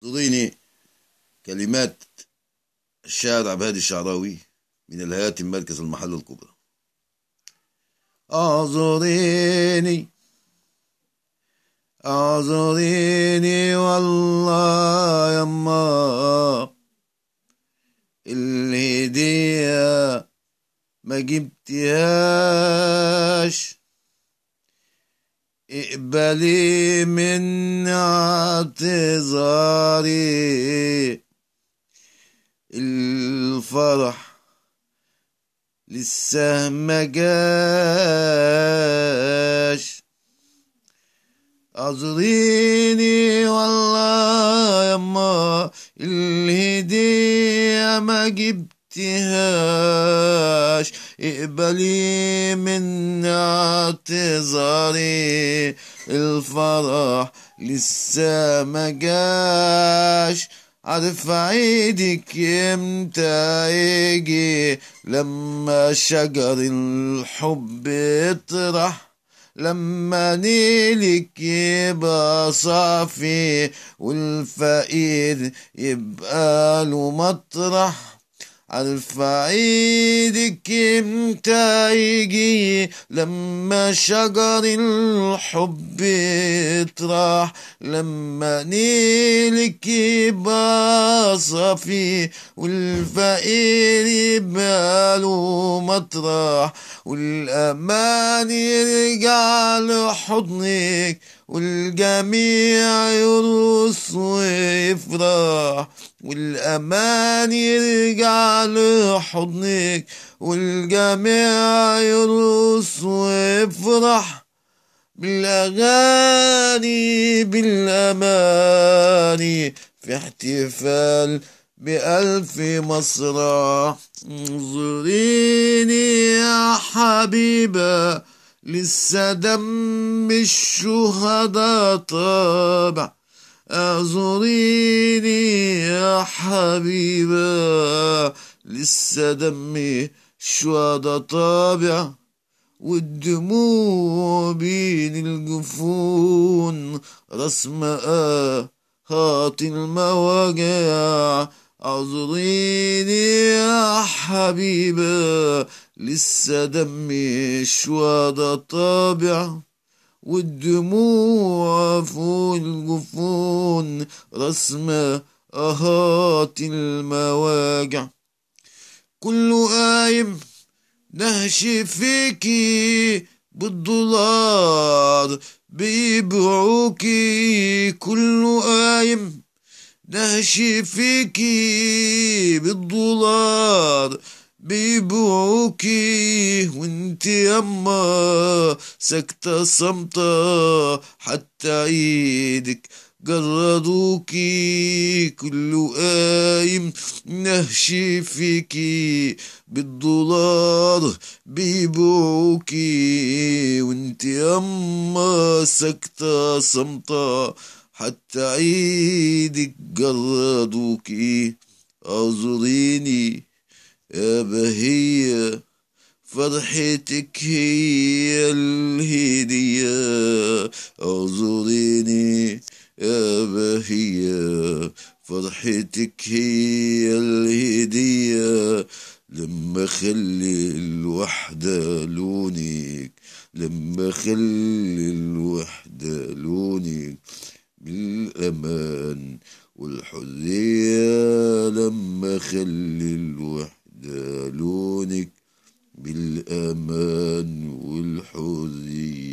تضيني كلمات الشاعر عبد الشعراوي من الهيئات مركز المحل الكبرى. اعذريني اعذريني والله يما، الهدية ما جبتهاش، اقبلي من اعتذاري، الفرح لسه ما جاش. اعذريني والله يما، الهدية ما جبتهاش، اقبلي من اعتذاري، الفرح لسه ما جاش. عارف عيدك امتى يجي، لما شجر الحب يطرح، لما نيلك يبقى صافي والفقير يبقى له مطرح. عارفة عيدك امتى يجي، لما شجر الحب يطرح، لما نيلك يبقى صافي والفقير يبقى له مطرح، والأمان يرجع لحضنك والجميع يرقص ويفرح، والأمان يرجع لحضنك والجميع يرقص ويفرح، بالأغاني بالأماني في احتفال بألف مسرح. انظريني يا حبيبة، لسه دم الشهداء طابع. اعذريني يا حبيبة، لسه دم الشهداء طابع، والدموع بين الجفون رسم هات المواجع. اعذريني يا حبيبة، لسه دمي الشهداء طابع، والدموع فوق الجفون رسم هات المواجع. كله قايم نهشي فيكي بالدولار بيبيعوكي، كله قايم نهشي فيكي بالدولار بيبيعوكي، وانت يما ساكتة صمتة حتى ايدك جردوكي. كله قايم نهشي فيكي بالدولار بيبيعوكي، وانت يما ساكتة صمتة حتى عيدك جردوكي. اعذريني يا بهية، فرحتك هي الهدية. اعذريني يا بهية، فرحتك هي الهدية، لما خلي الوحدة لونك، لما خلي الوحدة لونك، بالأمان والحرية، لما خلي الوحدة لونك، بالأمان والحرية.